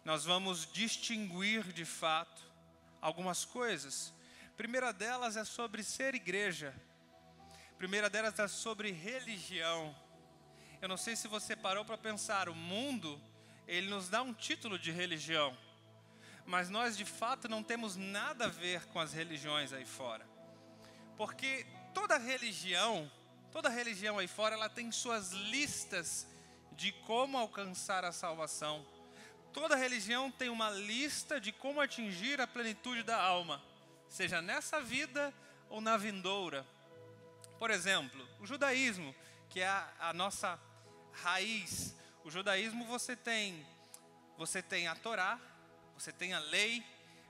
nós vamos distinguir de fato algumas coisas. A primeira delas é sobre ser igreja. A primeira delas é sobre religião. Eu não sei se você parou para pensar, o mundo, ele nos dá um título de religião. Mas nós de fato não temos nada a ver com as religiões aí fora. Porque toda religião aí fora, ela tem suas listas de como alcançar a salvação. Toda religião tem uma lista de como atingir a plenitude da alma, seja nessa vida ou na vindoura. Por exemplo, o judaísmo, que é a nossa raiz. O judaísmo você tem a Torá, você tem a lei,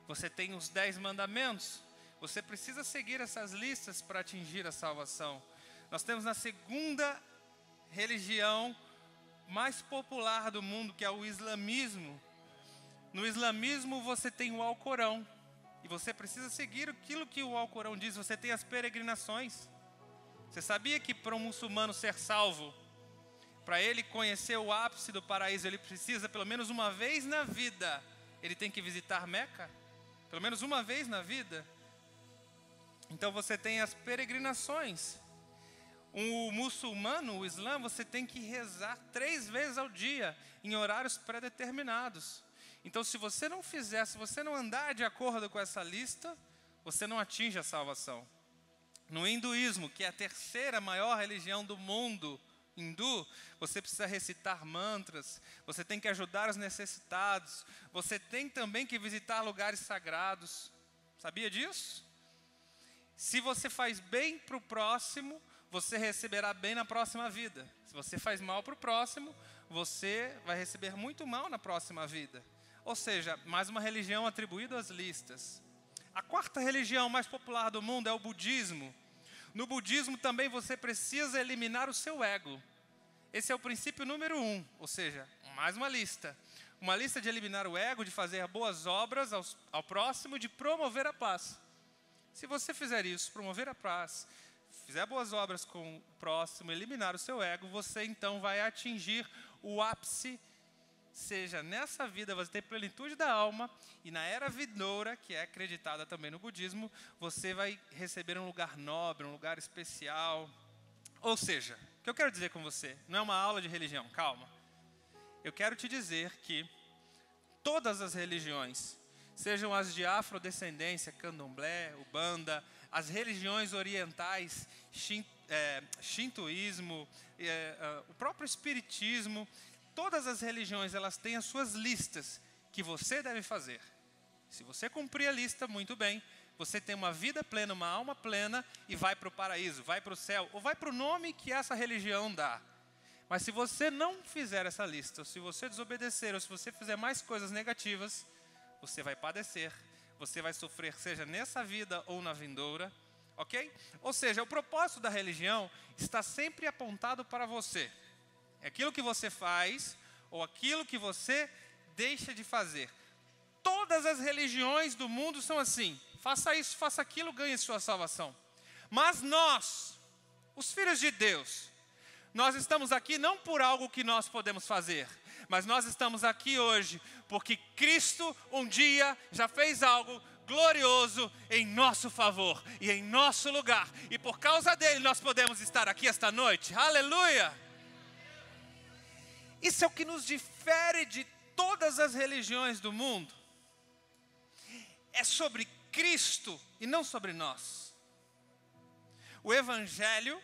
você tem os 10 mandamentos. Você precisa seguir essas listas para atingir a salvação. Nós temos na segunda religião mais popular do mundo, que é o islamismo. No islamismo você tem o Alcorão. E você precisa seguir aquilo que o Alcorão diz. Você tem as peregrinações. Você sabia que para um muçulmano ser salvo, para ele conhecer o ápice do paraíso, ele precisa pelo menos uma vez na vida, ele tem que visitar Meca? Pelo menos uma vez na vida? Então você tem as peregrinações. O muçulmano, o Islã, você tem que rezar 3 vezes ao dia, em horários pré-determinados. Então se você não fizer, se você não andar de acordo com essa lista, você não atinge a salvação. No hinduísmo, que é a terceira maior religião do mundo hindu, você precisa recitar mantras, você tem que ajudar os necessitados, você tem também que visitar lugares sagrados. Sabia disso? Se você faz bem para o próximo, você receberá bem na próxima vida. Se você faz mal para o próximo, você vai receber muito mal na próxima vida. Ou seja, mais uma religião atribuída às listas. A quarta religião mais popular do mundo é o budismo. No budismo também você precisa eliminar o seu ego. Esse é o princípio número 1, ou seja, mais uma lista. Uma lista de eliminar o ego, de fazer boas obras ao próximo, de promover a paz. Se você fizer isso, promover a paz, fizer boas obras com o próximo, eliminar o seu ego, você então vai atingir o ápice, seja nessa vida você tem plenitude da alma, e na era vindoura, que é acreditada também no budismo, você vai receber um lugar nobre, um lugar especial. Ou seja, o que eu quero dizer com você, não é uma aula de religião, calma. Eu quero te dizer que todas as religiões, sejam as de afrodescendência, candomblé, ubanda, as religiões orientais, shintoísmo, o próprio espiritismo, todas as religiões, elas têm as suas listas que você deve fazer. Se você cumprir a lista, muito bem, você tem uma vida plena, uma alma plena e vai para o paraíso, vai para o céu, ou vai para o nome que essa religião dá. Mas se você não fizer essa lista, ou se você desobedecer, ou se você fizer mais coisas negativas, você vai padecer, você vai sofrer, seja nessa vida ou na vindoura, ok? Ou seja, o propósito da religião está sempre apontado para você. É aquilo que você faz ou aquilo que você deixa de fazer. Todas as religiões do mundo são assim. Faça isso, faça aquilo, ganhe sua salvação. Mas nós, os filhos de Deus, nós estamos aqui não por algo que nós podemos fazer, mas nós estamos aqui hoje porque Cristo um dia já fez algo glorioso em nosso favor e em nosso lugar. E por causa dele nós podemos estar aqui esta noite. Aleluia! Isso é o que nos difere de todas as religiões do mundo. É sobre Cristo e não sobre nós. O Evangelho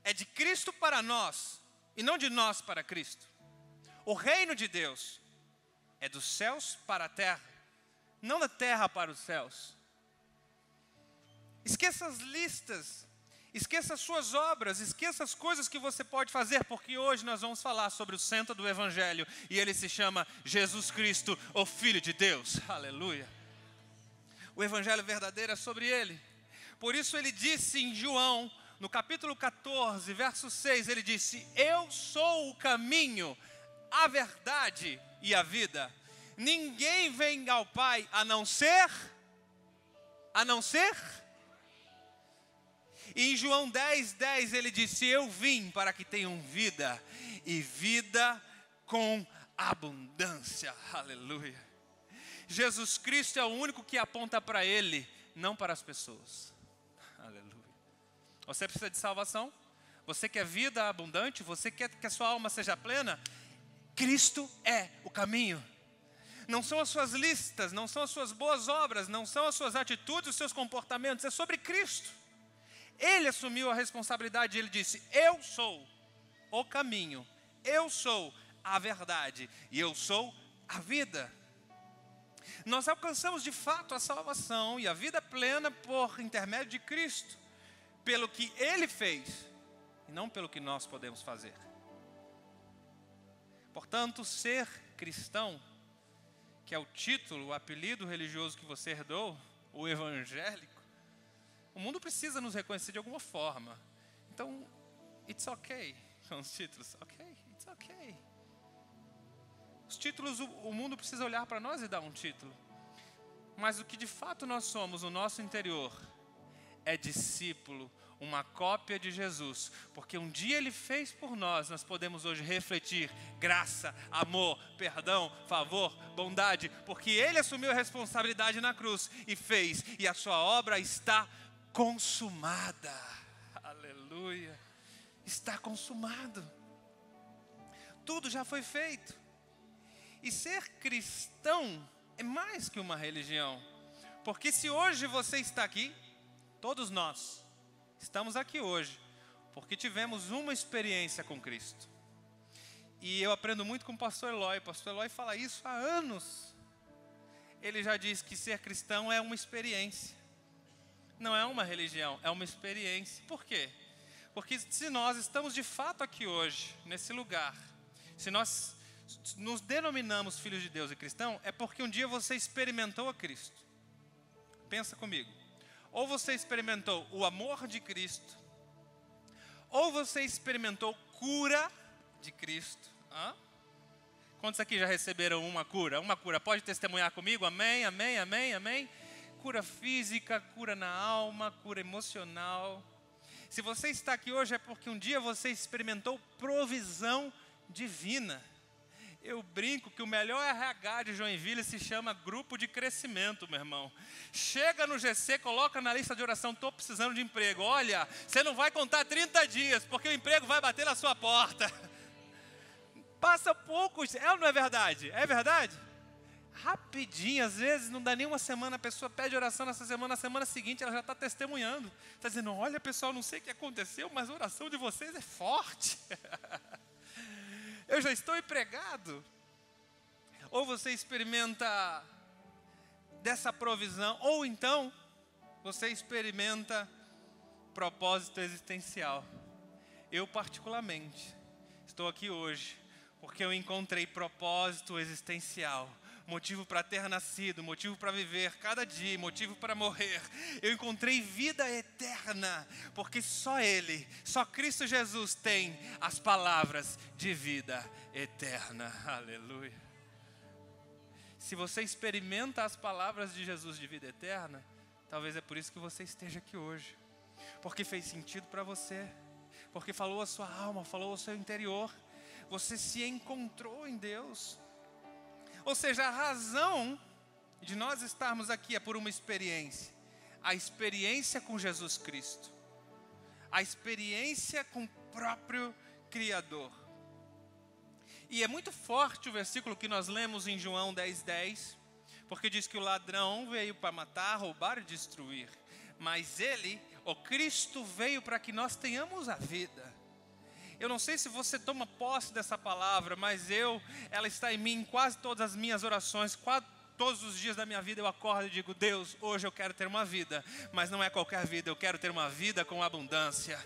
é de Cristo para nós e não de nós para Cristo. O reino de Deus é dos céus para a terra, não da terra para os céus. Esqueça as listas, esqueça as suas obras, esqueça as coisas que você pode fazer, porque hoje nós vamos falar sobre o centro do Evangelho, e ele se chama Jesus Cristo, o Filho de Deus. Aleluia! O Evangelho verdadeiro é sobre ele. Por isso ele disse em João, no capítulo 14, verso 6, ele disse: eu sou o caminho, a verdade e a vida. Ninguém vem ao Pai a não ser. E em João 10:10 ele disse: eu vim para que tenham vida, e vida com abundância. Aleluia. Jesus Cristo é o único que aponta para Ele, não para as pessoas. Aleluia. Você precisa de salvação? Você quer vida abundante? Você quer que a sua alma seja plena? Cristo é o caminho. Não são as suas listas, não são as suas boas obras, não são as suas atitudes, os seus comportamentos, é sobre Cristo. Ele assumiu a responsabilidade, ele disse: eu sou o caminho, eu sou a verdade e eu sou a vida. Nós alcançamos de fato a salvação e a vida plena por intermédio de Cristo, pelo que Ele fez e não pelo que nós podemos fazer. Portanto, ser cristão, que é o título, o apelido religioso que você herdou, o evangélico, o mundo precisa nos reconhecer de alguma forma. Então, it's okay, são os títulos, ok, it's okay. Os títulos, o mundo precisa olhar para nós e dar um título. Mas o que de fato nós somos no nosso interior é discípulo, uma cópia de Jesus. Porque um dia Ele fez por nós, nós podemos hoje refletir graça, amor, perdão, favor, bondade. Porque Ele assumiu a responsabilidade na cruz e fez. E a sua obra está consumada. Aleluia. Está consumado. Tudo já foi feito. E ser cristão é mais que uma religião. Porque se hoje você está aqui, todos nós estamos aqui hoje porque tivemos uma experiência com Cristo. E eu aprendo muito com o pastor Eloy. O pastor Eloy fala isso há anos. Ele já diz que ser cristão é uma experiência. Não é uma religião, é uma experiência. Por quê? Porque se nós estamos de fato aqui hoje, nesse lugar, se nós nos denominamos filhos de Deus e cristão, é porque um dia você experimentou a Cristo. Pensa comigo. Ou você experimentou o amor de Cristo, ou você experimentou cura de Cristo. Quantos aqui já receberam uma cura? Uma cura, pode testemunhar comigo? Amém, amém, amém, amém. Cura física, cura na alma, cura emocional. Se você está aqui hoje é porque um dia você experimentou provisão divina. Eu brinco que o melhor RH de Joinville se chama grupo de crescimento, meu irmão. Chega no GC, coloca na lista de oração: estou precisando de emprego. Olha, você não vai contar 30 dias, porque o emprego vai bater na sua porta. Passa poucos, não é verdade? É verdade? Rapidinho, às vezes não dá nem uma semana, a pessoa pede oração nessa semana, na semana seguinte ela já está testemunhando. Está dizendo: olha pessoal, não sei o que aconteceu, mas a oração de vocês é forte. Eu já estou empregado. Ou você experimenta dessa provisão, ou então você experimenta propósito existencial. Eu particularmente estou aqui hoje porque eu encontrei propósito existencial. Motivo para ter nascido, motivo para viver cada dia, motivo para morrer. Eu encontrei vida eterna, porque só Ele, só Cristo Jesus tem as palavras de vida eterna. Aleluia. Se você experimenta as palavras de Jesus de vida eterna, talvez é por isso que você esteja aqui hoje. Porque fez sentido para você, porque falou a sua alma, falou ao seu interior. Você se encontrou em Deus. Ou seja, a razão de nós estarmos aqui é por uma experiência. A experiência com Jesus Cristo. A experiência com o próprio Criador. E é muito forte o versículo que nós lemos em João 10:10, porque diz que o ladrão veio para matar, roubar e destruir. Mas Ele, o Cristo, veio para que nós tenhamos a vida. Eu não sei se você toma posse dessa palavra, mas ela está em mim em quase todas as minhas orações. Todos os dias da minha vida eu acordo e digo: Deus, hoje eu quero ter uma vida. Mas não é qualquer vida, eu quero ter uma vida com abundância.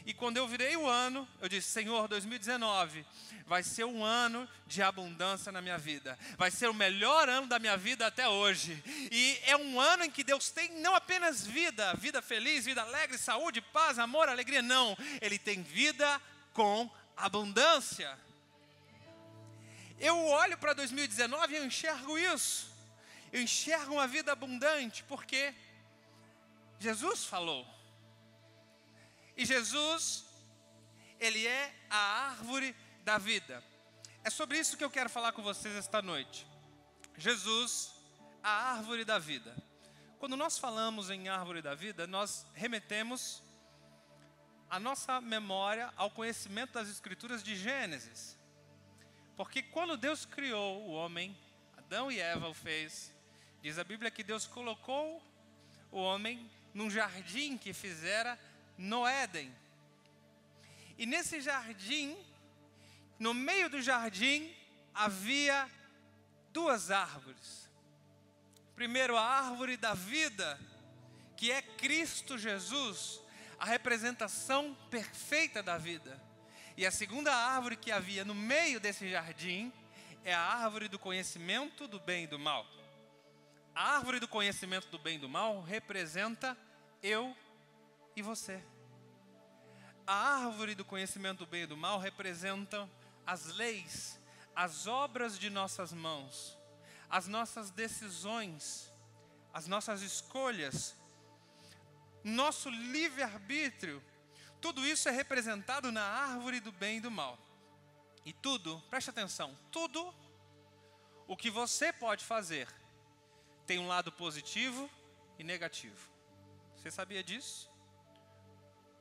E quando eu virei o ano, eu disse: Senhor, 2019 vai ser um ano de abundância na minha vida. Vai ser o melhor ano da minha vida até hoje. E é um ano em que Deus tem não apenas vida feliz, vida alegre, saúde, paz, amor, alegria. Não, Ele tem vida com abundância. Eu olho para 2019 e eu enxergo isso. Eu enxergo uma vida abundante, porque Jesus falou. E Jesus, Ele é a árvore da vida. É sobre isso que eu quero falar com vocês esta noite. Jesus, a árvore da vida. Quando nós falamos em árvore da vida, nós remetemos a nossa memória ao conhecimento das Escrituras de Gênesis. Porque quando Deus criou o homem, Adão e Eva o fez, diz a Bíblia que Deus colocou o homem num jardim que fizera no Éden. E nesse jardim, no meio do jardim, havia duas árvores. Primeiro, a árvore da vida, que é Cristo Jesus, a representação perfeita da vida. E a segunda árvore que havia no meio desse jardim é a árvore do conhecimento do bem e do mal. A árvore do conhecimento do bem e do mal representa eu e você. A árvore do conhecimento do bem e do mal representa as leis, as obras de nossas mãos, as nossas decisões, as nossas escolhas, nosso livre-arbítrio. Tudo isso é representado na árvore do bem e do mal. E tudo, preste atenção, tudo o que você pode fazer tem um lado positivo e negativo. Você sabia disso?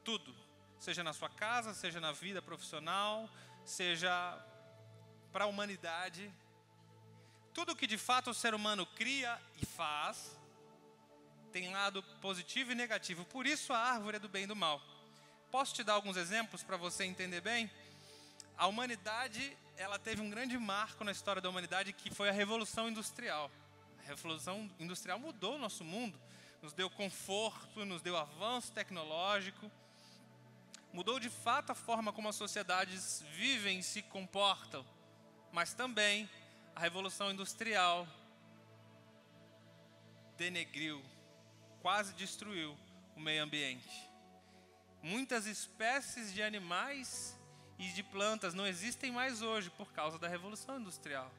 Tudo, seja na sua casa, seja na vida profissional, seja para a humanidade. Tudo que de fato o ser humano cria e faz tem lado positivo e negativo. Por isso a árvore é do bem e do mal. Posso te dar alguns exemplos para você entender bem? A humanidade, ela teve um grande marco na história da humanidade, que foi a Revolução Industrial. A Revolução Industrial mudou o nosso mundo, nos deu conforto, nos deu avanço tecnológico, mudou de fato a forma como as sociedades vivem e se comportam. Mas também a Revolução Industrial denegriu, quase destruiu o meio ambiente. Muitas espécies de animais e de plantas não existem mais hoje por causa da Revolução Industrial.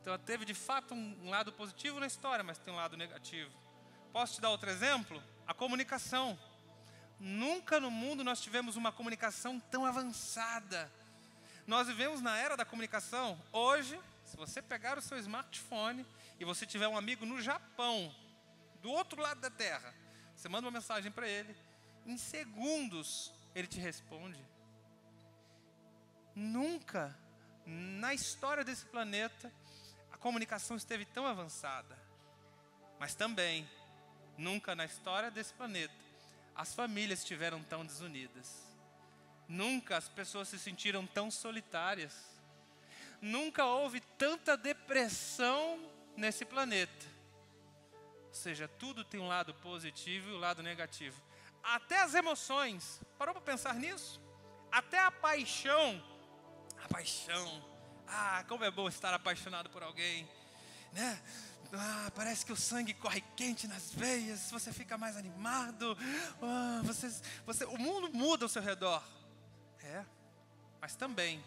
Então ela teve de fato um lado positivo na história, mas tem um lado negativo. Posso te dar outro exemplo? A comunicação. Nunca no mundo nós tivemos uma comunicação tão avançada. Nós vivemos na era da comunicação. Hoje, se você pegar o seu smartphone e você tiver um amigo no Japão, do outro lado da terra, você manda uma mensagem para ele, em segundos ele te responde. Nunca na história desse planeta a comunicação esteve tão avançada. Mas também, nunca na história desse planeta as famílias estiveram tão desunidas. Nunca as pessoas se sentiram tão solitárias. Nunca houve tanta depressão nesse planeta. Ou seja, tudo tem um lado positivo e um lado negativo. Até as emoções. Parou para pensar nisso? Até a paixão. A paixão. Ah, como é bom estar apaixonado por alguém, né? Ah, parece que o sangue corre quente nas veias. Você fica mais animado. Ah, o mundo muda ao seu redor. É, mas também,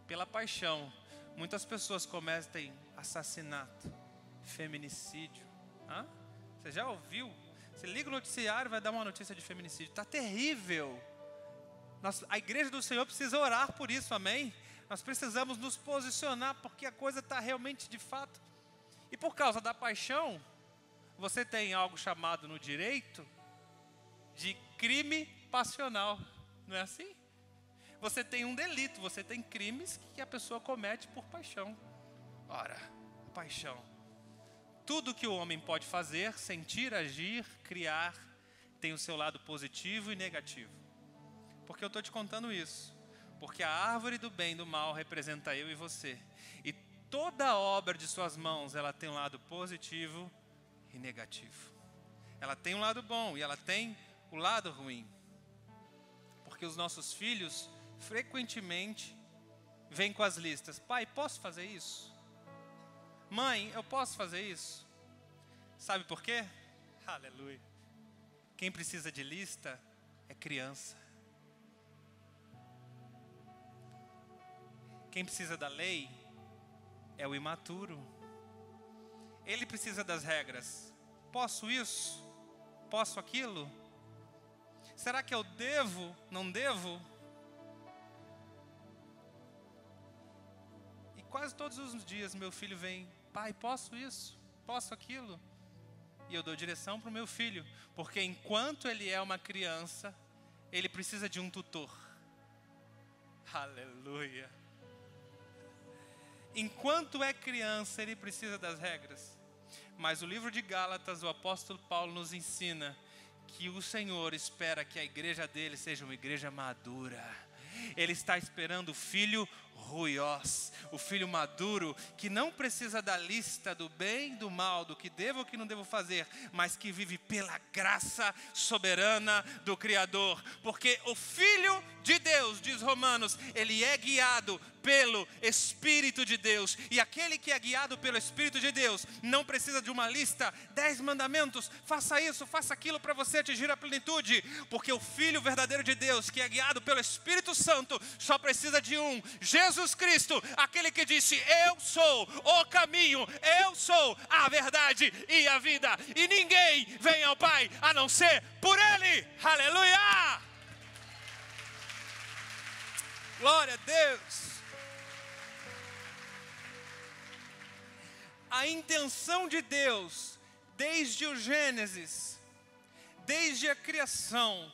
pela paixão, muitas pessoas cometem assassinato, feminicídio. Hã? Você já ouviu? Você liga o noticiário e vai dar uma notícia de feminicídio. Está terrível. A igreja do Senhor precisa orar por isso, amém? Nós precisamos nos posicionar, porque a coisa está realmente de fato. E por causa da paixão, você tem algo chamado no direito de crime passional. Não é assim? Você tem um delito, você tem crimes que a pessoa comete por paixão. Ora, paixão. Tudo que o homem pode fazer, sentir, agir, criar, tem o seu lado positivo e negativo. Por que eu estou te contando isso? Porque a árvore do bem e do mal representa eu e você. E toda obra de suas mãos, ela tem um lado positivo e negativo. Ela tem um lado bom e ela tem o lado ruim. Porque os nossos filhos frequentemente vêm com as listas. Pai, posso fazer isso? Mãe, eu posso fazer isso? Sabe por quê? Aleluia. Quem precisa de lista é criança. Quem precisa da lei é o imaturo. Ele precisa das regras. Posso isso? Posso aquilo? Será que eu devo? Não devo? E quase todos os dias meu filho vem, pai, posso isso? Posso aquilo? E eu dou direção para o meu filho, porque enquanto ele é uma criança, ele precisa de um tutor. Aleluia. Enquanto é criança, ele precisa das regras. Mas o livro de Gálatas, o apóstolo Paulo nos ensina que o Senhor espera que a igreja dele seja uma igreja madura. Ele está esperando o filho ruiós, o filho maduro, que não precisa da lista do bem e do mal, do que devo ou que não devo fazer, mas que vive pela graça soberana do Criador. Porque o Filho de Deus, diz Romanos, ele é guiado pelo Espírito de Deus. E aquele que é guiado pelo Espírito de Deus não precisa de uma lista, 10 mandamentos, faça isso, faça aquilo para você atingir a plenitude. Porque o Filho verdadeiro de Deus, que é guiado pelo Espírito Santo, só precisa de um, Jesus Cristo, aquele que disse, eu sou o caminho, eu sou a verdade e a vida. E ninguém vem ao Pai a não ser por Ele. Aleluia! Glória a Deus! A intenção de Deus, desde o Gênesis, desde a criação.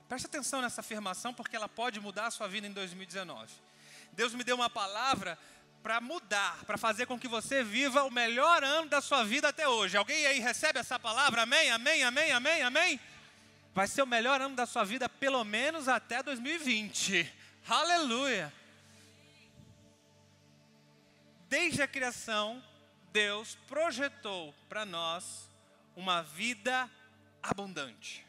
Preste atenção nessa afirmação, porque ela pode mudar a sua vida em 2019. Deus me deu uma palavra para mudar, para fazer com que você viva o melhor ano da sua vida até hoje. Alguém aí recebe essa palavra? Amém, amém, amém, amém, amém? Vai ser o melhor ano da sua vida, pelo menos até 2020. Aleluia! Desde a criação, Deus projetou para nós uma vida abundante.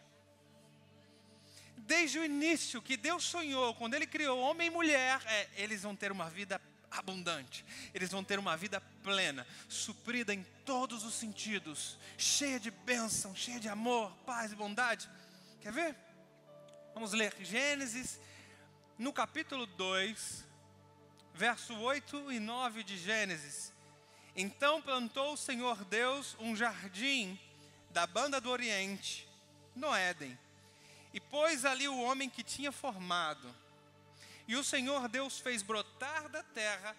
Desde o início que Deus sonhou, quando Ele criou homem e mulher, eles vão ter uma vida abundante. Eles vão ter uma vida plena, suprida em todos os sentidos, cheia de bênção, cheia de amor, paz e bondade. Quer ver? Vamos ler Gênesis, no capítulo 2, verso 8 e 9 de Gênesis. Então plantou o Senhor Deus um jardim da banda do Oriente, no Éden, e pôs ali o homem que tinha formado. E o Senhor Deus fez brotar da terra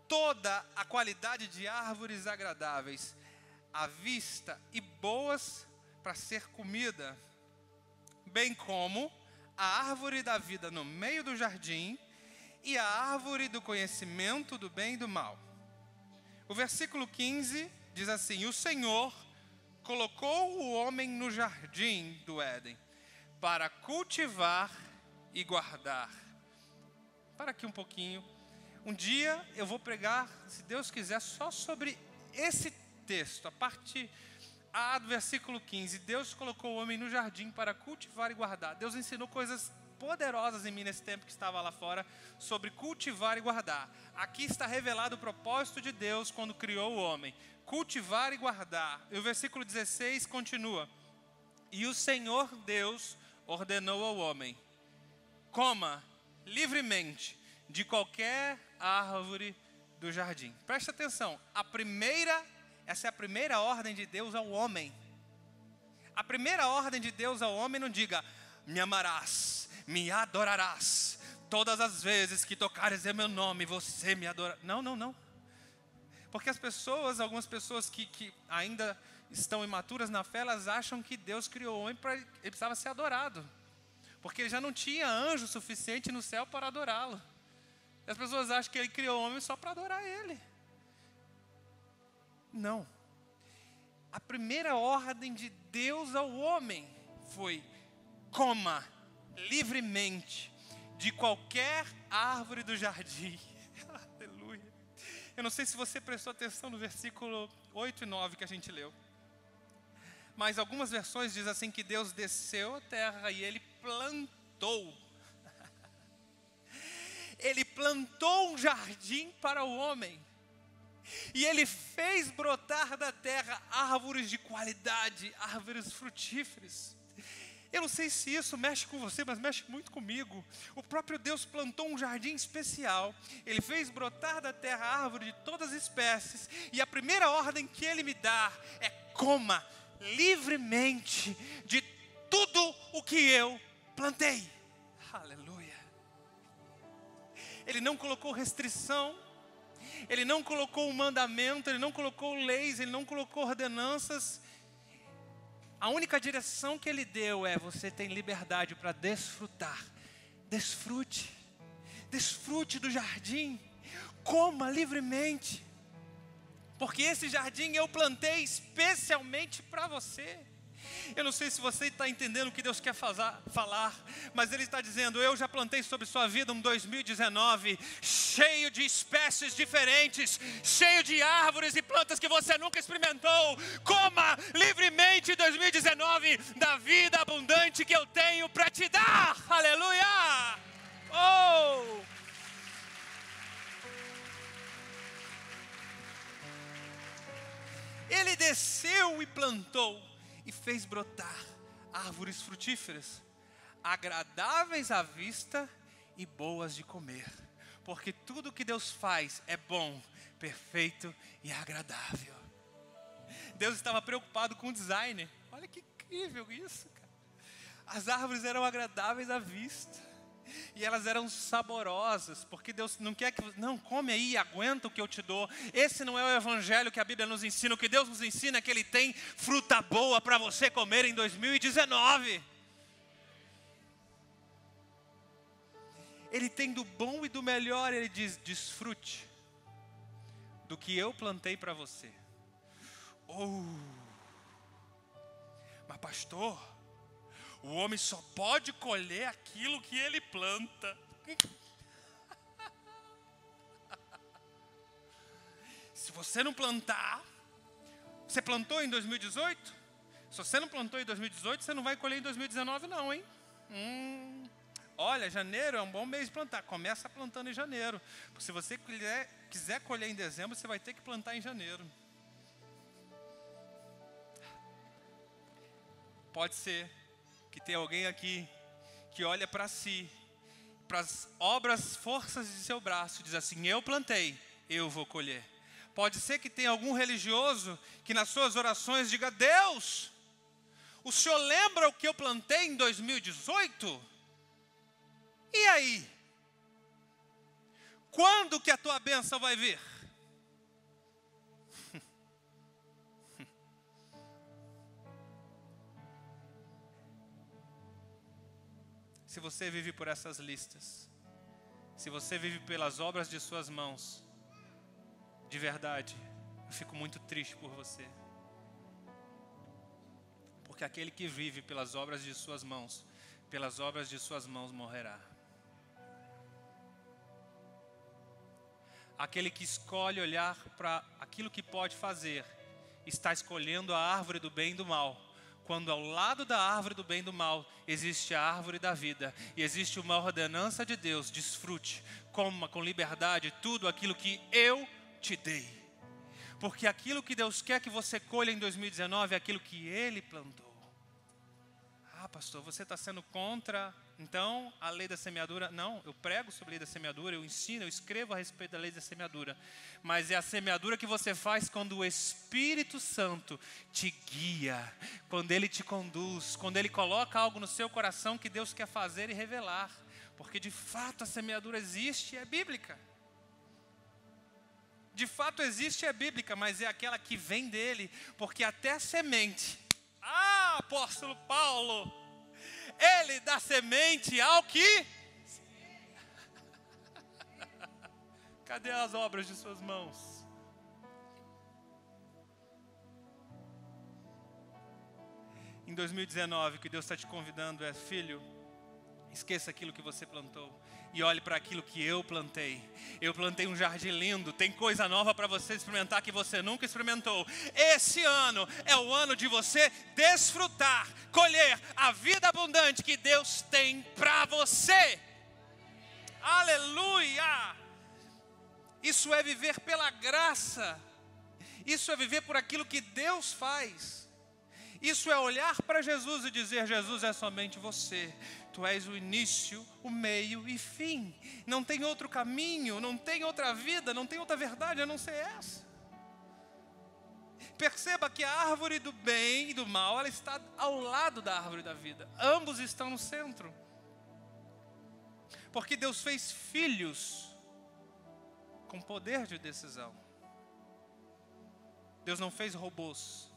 toda a qualidade de árvores agradáveis à vista e boas para ser comida, bem como a árvore da vida no meio do jardim e a árvore do conhecimento do bem e do mal. O versículo 15 diz assim: o Senhor colocou o homem no jardim do Éden para cultivar e guardar. Para aqui um pouquinho. Um dia eu vou pregar, se Deus quiser, só sobre esse texto, a parte A do versículo 15. Deus colocou o homem no jardim para cultivar e guardar. Deus ensinou coisas poderosas em mim nesse tempo que estava lá fora, sobre cultivar e guardar. Aqui está revelado o propósito de Deus quando criou o homem: cultivar e guardar. E o versículo 16 continua: e o Senhor Deus ordenou ao homem: coma livremente de qualquer árvore do jardim. Presta atenção, essa é a primeira ordem de Deus ao homem. A primeira ordem de Deus ao homem não diga: me amarás, me adorarás, todas as vezes que tocares em meu nome, você me adora. Não, não, não. Porque algumas pessoas que ainda estão imaturas na fé, elas acham que Deus criou o homem para ele precisava ser adorado, porque ele já não tinha anjo suficiente no céu para adorá-lo. As pessoas acham que ele criou o homem só para adorar ele. Não. A primeira ordem de Deus ao homem foi: coma livremente de qualquer árvore do jardim. Aleluia. Eu não sei se você prestou atenção no versículo 8 e 9 que a gente leu, mas algumas versões dizem assim que Deus desceu à terra e Ele plantou. Ele plantou um jardim para o homem. E Ele fez brotar da terra árvores de qualidade, árvores frutíferas. Eu não sei se isso mexe com você, mas mexe muito comigo. O próprio Deus plantou um jardim especial. Ele fez brotar da terra árvore de todas as espécies. E a primeira ordem que Ele me dá é: coma livremente de tudo o que eu plantei. Aleluia. Ele não colocou restrição, Ele não colocou um mandamento, Ele não colocou leis, Ele não colocou ordenanças. A única direção que Ele deu é: você tem liberdade para desfrutar. Desfrute, desfrute do jardim, coma livremente, porque esse jardim eu plantei especialmente para você. Eu não sei se você está entendendo o que Deus quer falar, mas Ele está dizendo: eu já plantei sobre sua vida um 2019 cheio de espécies diferentes, cheio de árvores e plantas que você nunca experimentou. Coma livremente 2019 da vida abundante que eu tenho para te dar. Aleluia! Oh! Ele desceu e plantou e fez brotar árvores frutíferas, agradáveis à vista e boas de comer. Porque tudo que Deus faz é bom, perfeito e agradável. Deus estava preocupado com o design. Olha que incrível isso, cara. As árvores eram agradáveis à vista. E elas eram saborosas, porque Deus não quer que... Não, come aí, aguenta o que eu te dou. Esse não é o evangelho que a Bíblia nos ensina. O que Deus nos ensina é que Ele tem fruta boa para você comer em 2019. Ele tem do bom e do melhor. Ele diz: desfrute do que eu plantei para você. Mas pastor, o homem só pode colher aquilo que ele planta. Se você não plantar, você plantou em 2018? Se você não plantou em 2018, você não vai colher em 2019 não, hein? Olha, janeiro é um bom mês de plantar. Começa plantando em janeiro. Porque se você quiser colher em dezembro, você vai ter que plantar em janeiro. Pode ser que tem alguém aqui que olha para si, para as obras, forças de seu braço, e diz assim: eu plantei, eu vou colher. Pode ser que tenha algum religioso que nas suas orações diga: Deus, o Senhor lembra o que eu plantei em 2018? E aí? Quando que a tua bênção vai vir? Se você vive por essas listas, se você vive pelas obras de suas mãos, de verdade, eu fico muito triste por você. Porque aquele que vive pelas obras de suas mãos, pelas obras de suas mãos morrerá. Aquele que escolhe olhar para aquilo que pode fazer, está escolhendo a árvore do bem e do mal. Quando ao lado da árvore do bem e do mal existe a árvore da vida e existe uma ordenança de Deus: desfrute, coma com liberdade tudo aquilo que eu te dei. Porque aquilo que Deus quer que você colha em 2019 é aquilo que Ele plantou. Ah, pastor, você está sendo contra, então, a lei da semeadura? Não, eu prego sobre a lei da semeadura, eu ensino, eu escrevo a respeito da lei da semeadura. Mas é a semeadura que você faz quando o Espírito Santo te guia, quando Ele te conduz, quando Ele coloca algo no seu coração que Deus quer fazer e revelar. Porque de fato a semeadura existe e é bíblica. De fato existe e é bíblica, mas é aquela que vem dEle, porque até a semente... Ah, apóstolo Paulo, Ele dá semente ao que... Cadê as obras de suas mãos? Em 2019, o que Deus está te convidando é: filho, esqueça aquilo que você plantou e olhe para aquilo que eu plantei. Eu plantei um jardim lindo, tem coisa nova para você experimentar que você nunca experimentou. Esse ano é o ano de você desfrutar, colher a vida abundante que Deus tem para você. Aleluia! Isso é viver pela graça. Isso é viver por aquilo que Deus faz. Isso é olhar para Jesus e dizer: Jesus, é somente você. Tu és o início, o meio e fim. Não tem outro caminho, não tem outra vida, não tem outra verdade a não ser essa. Perceba que a árvore do bem e do mal, ela está ao lado da árvore da vida. Ambos estão no centro. Porque Deus fez filhos com poder de decisão. Deus não fez robôs.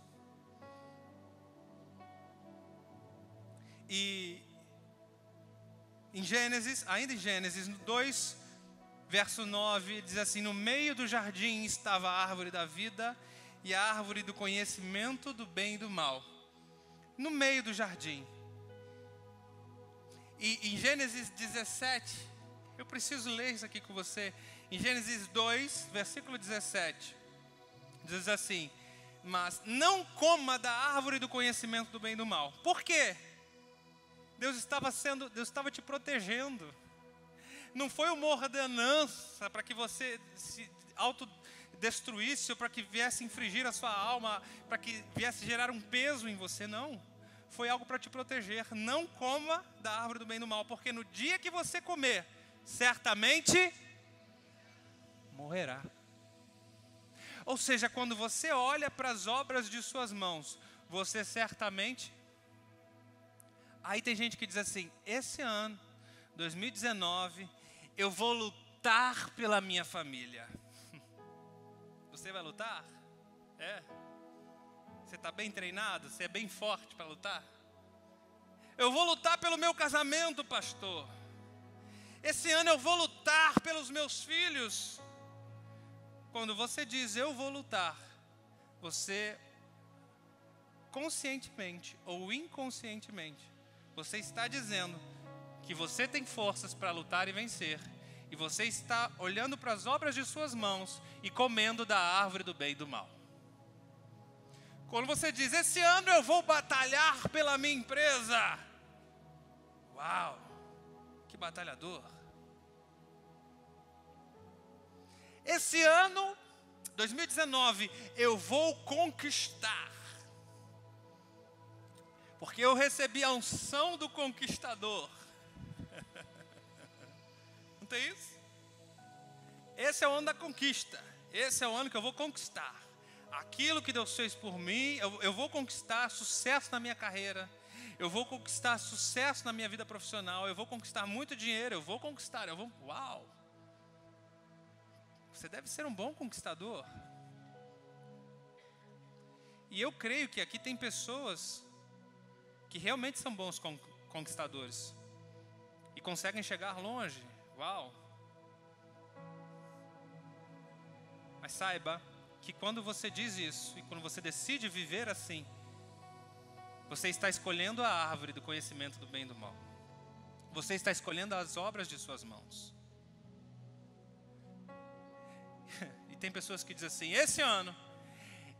E ainda em Gênesis 2, verso 9, diz assim: no meio do jardim estava a árvore da vida e a árvore do conhecimento do bem e do mal. No meio do jardim. E em Gênesis 17, eu preciso ler isso aqui com você. Em Gênesis 2, versículo 17, diz assim: mas não coma da árvore do conhecimento do bem e do mal. Por quê? Deus estava te protegendo. Não foi uma ordenança para que você se autodestruísse, ou para que viesse infringir a sua alma, para que viesse gerar um peso em você, não. Foi algo para te proteger. Não coma da árvore do bem e do mal, porque no dia que você comer, certamente morrerá. Ou seja, quando você olha para as obras de suas mãos, você certamente... Aí tem gente que diz assim: esse ano, 2019, eu vou lutar pela minha família. Você vai lutar? É? Você está bem treinado? Você é bem forte para lutar? Eu vou lutar pelo meu casamento, pastor. Esse ano eu vou lutar pelos meus filhos. Quando você diz eu vou lutar, você conscientemente ou inconscientemente, você está dizendo que você tem forças para lutar e vencer. E você está olhando para as obras de suas mãos e comendo da árvore do bem e do mal. Quando você diz, esse ano eu vou batalhar pela minha empresa. Uau, que batalhador. Esse ano, 2019, eu vou conquistar. Porque eu recebi a unção do conquistador. Não tem isso? Esse é o ano da conquista. Esse é o ano que eu vou conquistar. Aquilo que Deus fez por mim, eu vou conquistar sucesso na minha carreira. Eu vou conquistar sucesso na minha vida profissional. Eu vou conquistar muito dinheiro. Uau! Você deve ser um bom conquistador. E eu creio que aqui tem pessoas que realmente são bons conquistadores e conseguem chegar longe. Uau! Mas saiba que quando você diz isso e quando você decide viver assim, você está escolhendo a árvore do conhecimento do bem e do mal. Você está escolhendo as obras de suas mãos. E tem pessoas que dizem assim: esse ano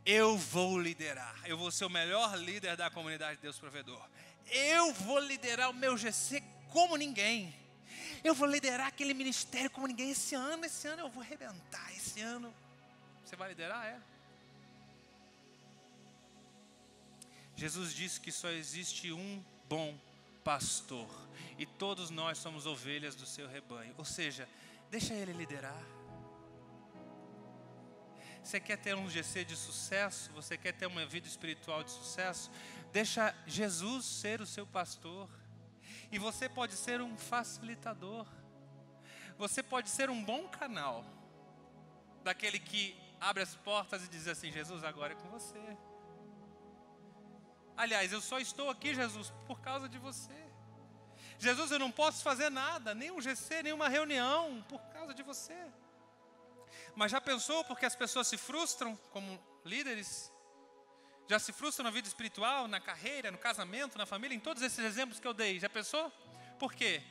eu vou liderar. Eu vou ser o melhor líder da comunidade de Deus Provedor. Eu vou liderar o meu GC como ninguém. Eu vou liderar aquele ministério como ninguém. Esse ano eu vou arrebentar. Esse ano você vai liderar? É. Jesus disse que só existe um bom pastor. E todos nós somos ovelhas do seu rebanho. Ou seja, deixa ele liderar. Você quer ter um GC de sucesso? Você quer ter uma vida espiritual de sucesso? Deixa Jesus ser o seu pastor. E você pode ser um facilitador. Você pode ser um bom canal. Daquele que abre as portas e diz assim: Jesus, agora é com você. Aliás, eu só estou aqui, Jesus, por causa de você. Jesus, eu não posso fazer nada, nem um GC, nem uma reunião, por causa de você. Mas já pensou porque as pessoas se frustram como líderes? Já se frustram na vida espiritual, na carreira, no casamento, na família, em todos esses exemplos que eu dei. Já pensou? Por quê?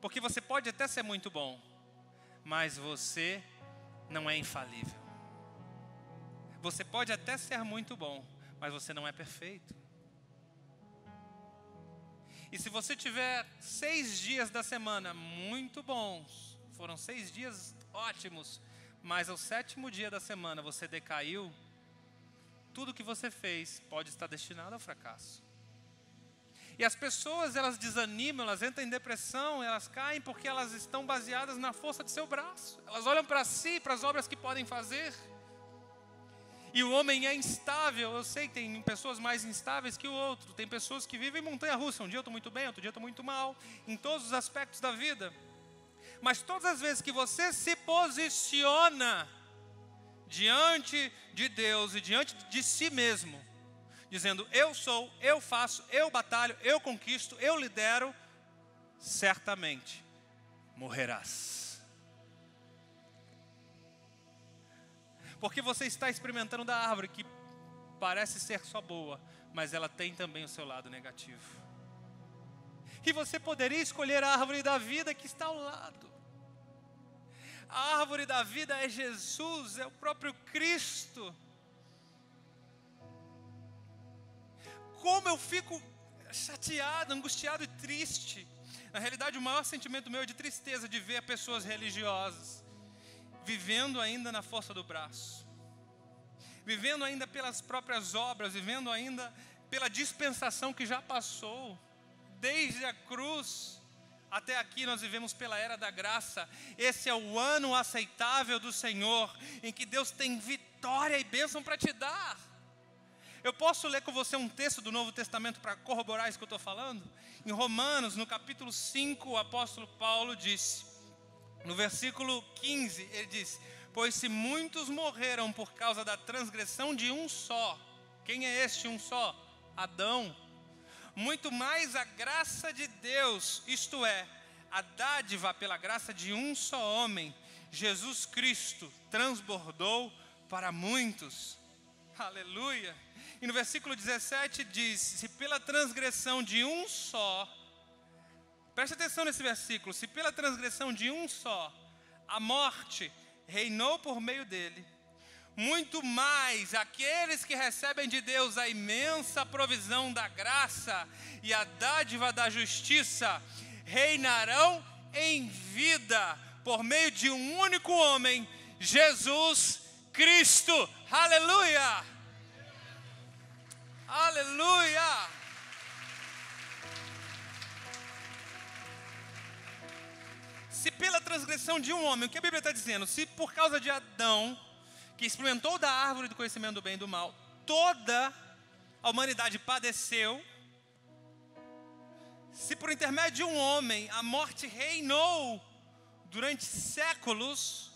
Porque você pode até ser muito bom, mas você não é infalível. Você pode até ser muito bom, mas você não é perfeito. E se você tiver 6 dias da semana muito bons, foram 6 dias ótimos, mas ao 7º dia da semana você decaiu, tudo que você fez pode estar destinado ao fracasso. E as pessoas, elas desanimam, elas entram em depressão, elas caem porque elas estão baseadas na força de seu braço. Elas olham para si, para as obras que podem fazer. E o homem é instável. Eu sei que tem pessoas mais instáveis que o outro. Tem pessoas que vivem montanha-russa. Um dia eu estou muito bem, outro dia eu estou muito mal. Em todos os aspectos da vida. Mas todas as vezes que você se posiciona diante de Deus e diante de si mesmo, dizendo eu sou, eu faço, eu batalho, eu conquisto, eu lidero, certamente morrerás. Porque você está experimentando da árvore que parece ser só boa, mas ela tem também o seu lado negativo. E você poderia escolher a árvore da vida que está ao lado. A árvore da vida é Jesus, é o próprio Cristo. Como eu fico chateado, angustiado e triste. Na realidade, o maior sentimento meu é de tristeza de ver pessoas religiosas vivendo ainda na força do braço, vivendo ainda pelas próprias obras, vivendo ainda pela dispensação que já passou. Desde a cruz até aqui nós vivemos pela era da graça. Esse é o ano aceitável do Senhor, em que Deus tem vitória e bênção para te dar. Eu posso ler com você um texto do Novo Testamento para corroborar isso que eu estou falando? Em Romanos, no capítulo 5, o apóstolo Paulo disse, no versículo 15, ele diz: pois se muitos morreram por causa da transgressão de um só, quem é este um só? Adão. Muito mais a graça de Deus, isto é, a dádiva pela graça de um só homem, Jesus Cristo, transbordou para muitos. Aleluia. E no versículo 17 diz, se pela transgressão de um só, preste atenção nesse versículo, se pela transgressão de um só, a morte reinou por meio dele, muito mais aqueles que recebem de Deus a imensa provisão da graça e a dádiva da justiça reinarão em vida por meio de um único homem, Jesus Cristo. Aleluia! Aleluia! Se pela transgressão de um homem, o que a Bíblia está dizendo? Se por causa de Adão, que experimentou da árvore do conhecimento do bem e do mal, toda a humanidade padeceu, se por intermédio de um homem a morte reinou durante séculos,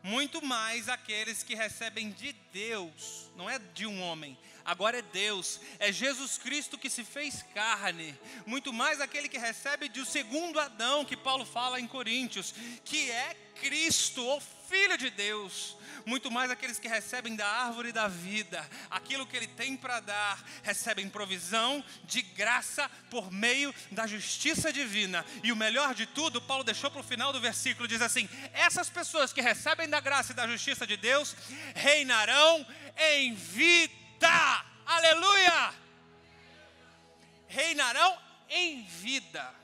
muito mais aqueles que recebem de Deus, não é de um homem, agora é Deus, é Jesus Cristo que se fez carne, muito mais aquele que recebe do segundo Adão, que Paulo fala em Coríntios, que é Cristo, o Filho de Deus, muito mais aqueles que recebem da árvore da vida, aquilo que Ele tem para dar, recebem provisão de graça por meio da justiça divina. E o melhor de tudo, Paulo deixou para o final do versículo, diz assim, essas pessoas que recebem da graça e da justiça de Deus, reinarão em vida. Aleluia! Reinarão em vida.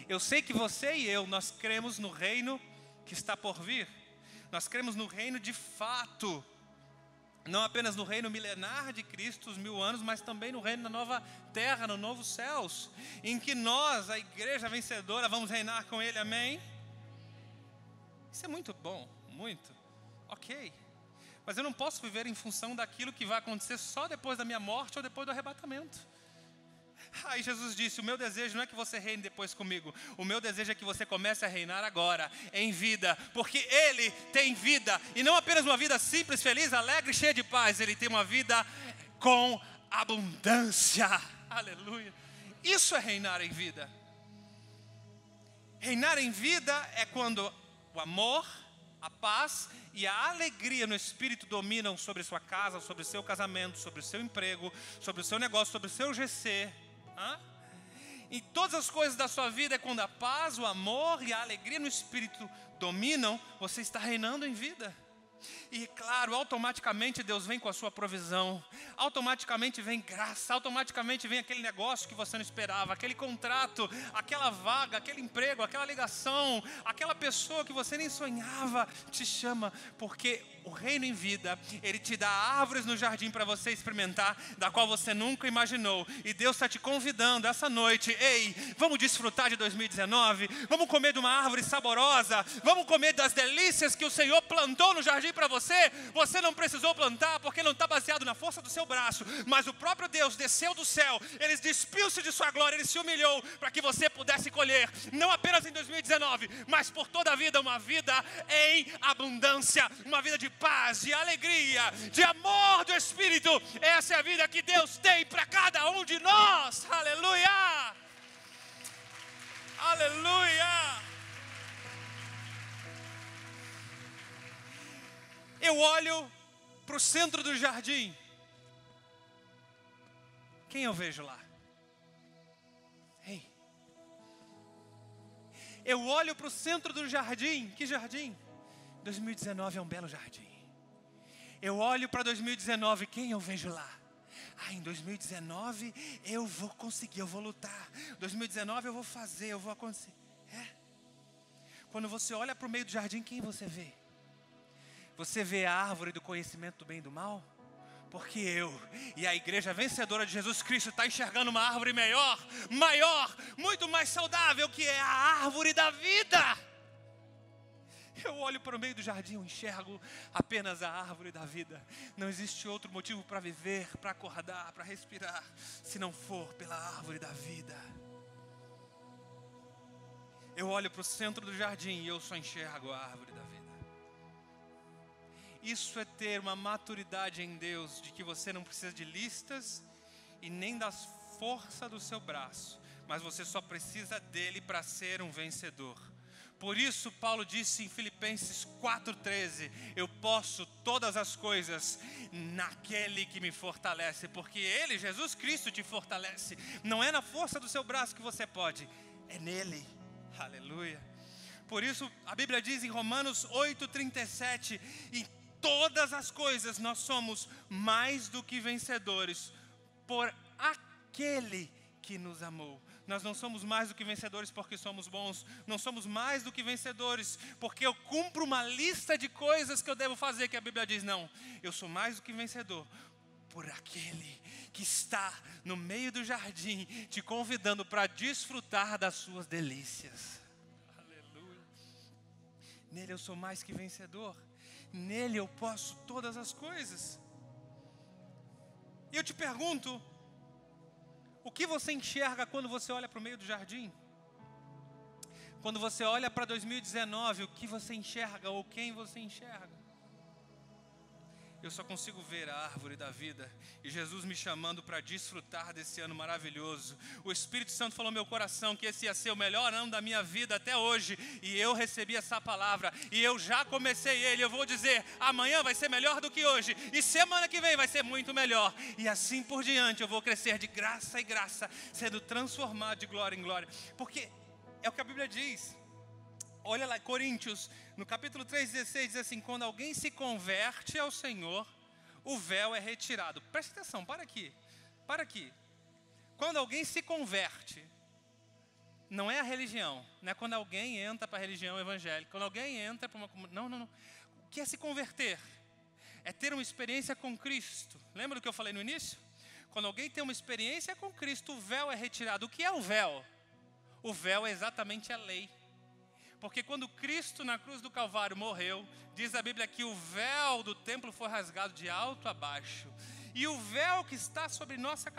Eu sei que você e eu, nós cremos no reino que está por vir. Nós cremos no reino de fato, não apenas no reino milenar de Cristo, os 1000 anos, mas também no reino da nova terra, no novo céus, em que nós, a igreja vencedora, vamos reinar com Ele, amém? Isso é muito bom, muito, ok, mas eu não posso viver em função daquilo que vai acontecer só depois da minha morte ou depois do arrebatamento. Aí Jesus disse, o meu desejo não é que você reine depois comigo, o meu desejo é que você comece a reinar agora, em vida, porque Ele tem vida, e não apenas uma vida simples, feliz, alegre, cheia de paz, Ele tem uma vida com abundância, aleluia. Isso é reinar em vida. Reinar em vida é quando o amor, a paz e a alegria no Espírito dominam sobre sua casa, sobre o seu casamento, sobre o seu emprego, sobre o seu negócio, sobre o seu GC. Em todas as coisas da sua vida é quando a paz, o amor e a alegria no Espírito dominam, você está reinando em vida. E claro, automaticamente Deus vem com a sua provisão, automaticamente vem graça, automaticamente vem aquele negócio que você não esperava, aquele contrato, aquela vaga, aquele emprego, aquela ligação, aquela pessoa que você nem sonhava te chama, porque o reino em vida, Ele te dá árvores no jardim para você experimentar, da qual você nunca imaginou, e Deus está te convidando essa noite, ei, vamos desfrutar de 2019, vamos comer de uma árvore saborosa, vamos comer das delícias que o Senhor plantou no jardim ali para você, você não precisou plantar, porque não está baseado na força do seu braço, mas o próprio Deus desceu do céu, Ele despiu-se de sua glória, Ele se humilhou para que você pudesse colher, não apenas em 2019, mas por toda a vida, uma vida em abundância, uma vida de paz, de alegria, de amor do Espírito. Essa é a vida que Deus tem para cada um de nós. Aleluia! Aleluia! Eu olho para o centro do jardim. Quem eu vejo lá? Ei. Eu olho para o centro do jardim. Que jardim? 2019 é um belo jardim. Eu olho para 2019. Quem eu vejo lá? Em 2019 eu vou conseguir, eu vou lutar. 2019 eu vou fazer, eu vou acontecer. Quando você olha para o meio do jardim, quem você vê? Você vê a árvore do conhecimento do bem e do mal? Porque eu e a igreja vencedora de Jesus Cristo está enxergando uma árvore maior, muito mais saudável, que é a árvore da vida. Eu olho para o meio do jardim, eu enxergo apenas a árvore da vida. Não existe outro motivo para viver, para acordar, para respirar, se não for pela árvore da vida. Eu olho para o centro do jardim e eu só enxergo a árvore da vida. Isso é ter uma maturidade em Deus, de que você não precisa de listas e nem da força do seu braço, mas você só precisa dele para ser um vencedor. Por isso Paulo disse em Filipenses 4,13, eu posso todas as coisas naquele que me fortalece, porque Ele, Jesus Cristo, te fortalece. Não é na força do seu braço que você pode, é nele. Aleluia. Por isso a Bíblia diz em Romanos 8,37, em todas as coisas nós somos mais do que vencedores por aquele que nos amou. Nós não somos mais do que vencedores porque somos bons. Não somos mais do que vencedores porque eu cumpro uma lista de coisas que eu devo fazer, que a Bíblia diz, não. Eu sou mais do que vencedor por aquele que está no meio do jardim, te convidando para desfrutar das suas delícias. Aleluia. Nele eu sou mais que vencedor. Nele eu posso todas as coisas. E eu te pergunto, o que você enxerga quando você olha para o meio do jardim? Quando você olha para 2019, o que você enxerga ou quem você enxerga? Eu só consigo ver a árvore da vida e Jesus me chamando para desfrutar desse ano maravilhoso. O Espírito Santo falou no meu coração que esse ia ser o melhor ano da minha vida até hoje, e eu recebi essa palavra e eu já comecei ele. Eu vou dizer, amanhã vai ser melhor do que hoje, e semana que vem vai ser muito melhor, e assim por diante eu vou crescer de graça em graça, sendo transformado de glória em glória, porque é o que a Bíblia diz. Olha lá, Coríntios, no capítulo 3,16, diz assim, quando alguém se converte ao Senhor, o véu é retirado. Presta atenção, para aqui. Quando alguém se converte, não é a religião, não é quando alguém entra para a religião evangélica, quando alguém entra para uma comunidade, não. O que é se converter? É ter uma experiência com Cristo. Lembra do que eu falei no início? Quando alguém tem uma experiência com Cristo, o véu é retirado. O que é o véu? O véu é exatamente a lei. Porque quando Cristo na cruz do Calvário morreu, diz a Bíblia que o véu do templo foi rasgado de alto a baixo. E o véu que está sobre nossa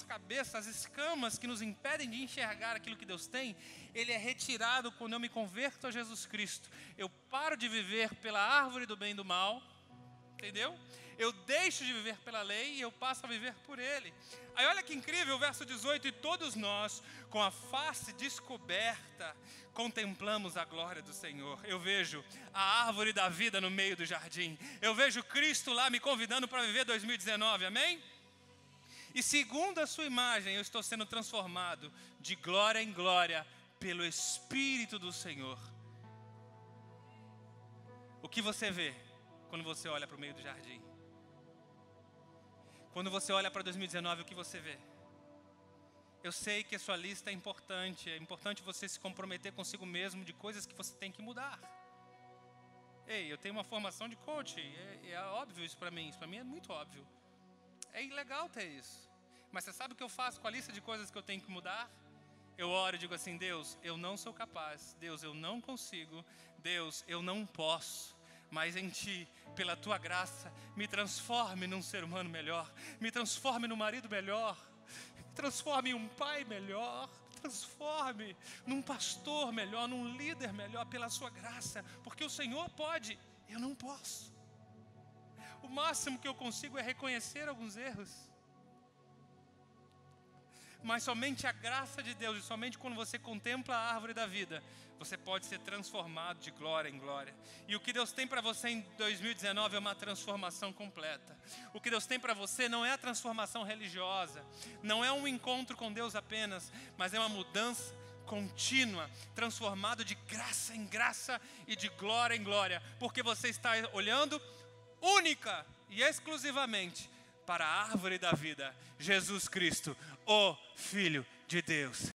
cabeça, as escamas que nos impedem de enxergar aquilo que Deus tem, ele é retirado quando eu me converto a Jesus Cristo. Eu paro de viver pela árvore do bem e do mal, entendeu? Eu deixo de viver pela lei e eu passo a viver por Ele. Aí olha que incrível o verso 18, e todos nós, com a face descoberta, contemplamos a glória do Senhor. Eu vejo a árvore da vida no meio do jardim. Eu vejo Cristo lá me convidando para viver 2019, amém? E segundo a sua imagem, eu estou sendo transformado de glória em glória pelo Espírito do Senhor. O que você vê quando você olha para o meio do jardim? Quando você olha para 2019, o que você vê? Eu sei que a sua lista é importante você se comprometer consigo mesmo de coisas que você tem que mudar. Ei, eu tenho uma formação de coach, é óbvio isso para mim é muito óbvio. É legal ter isso. Mas você sabe o que eu faço com a lista de coisas que eu tenho que mudar? Eu oro e digo assim, Deus, eu não sou capaz, Deus, eu não consigo, Deus, eu não posso. mas em Ti, pela Tua graça, me transforme num ser humano melhor, me transforme num marido melhor, me transforme em um pai melhor, me transforme num pastor melhor, num líder melhor, pela Sua graça, porque o Senhor pode, eu não posso. O máximo que eu consigo é reconhecer alguns erros. Mas somente a graça de Deus, e somente quando você contempla a árvore da vida, você pode ser transformado de glória em glória. E o que Deus tem para você em 2019 é uma transformação completa. O que Deus tem para você não é a transformação religiosa, não é um encontro com Deus apenas, mas é uma mudança contínua, transformado de graça em graça e de glória em glória, porque você está olhando única e exclusivamente para a árvore da vida, Jesus Cristo, o Filho de Deus.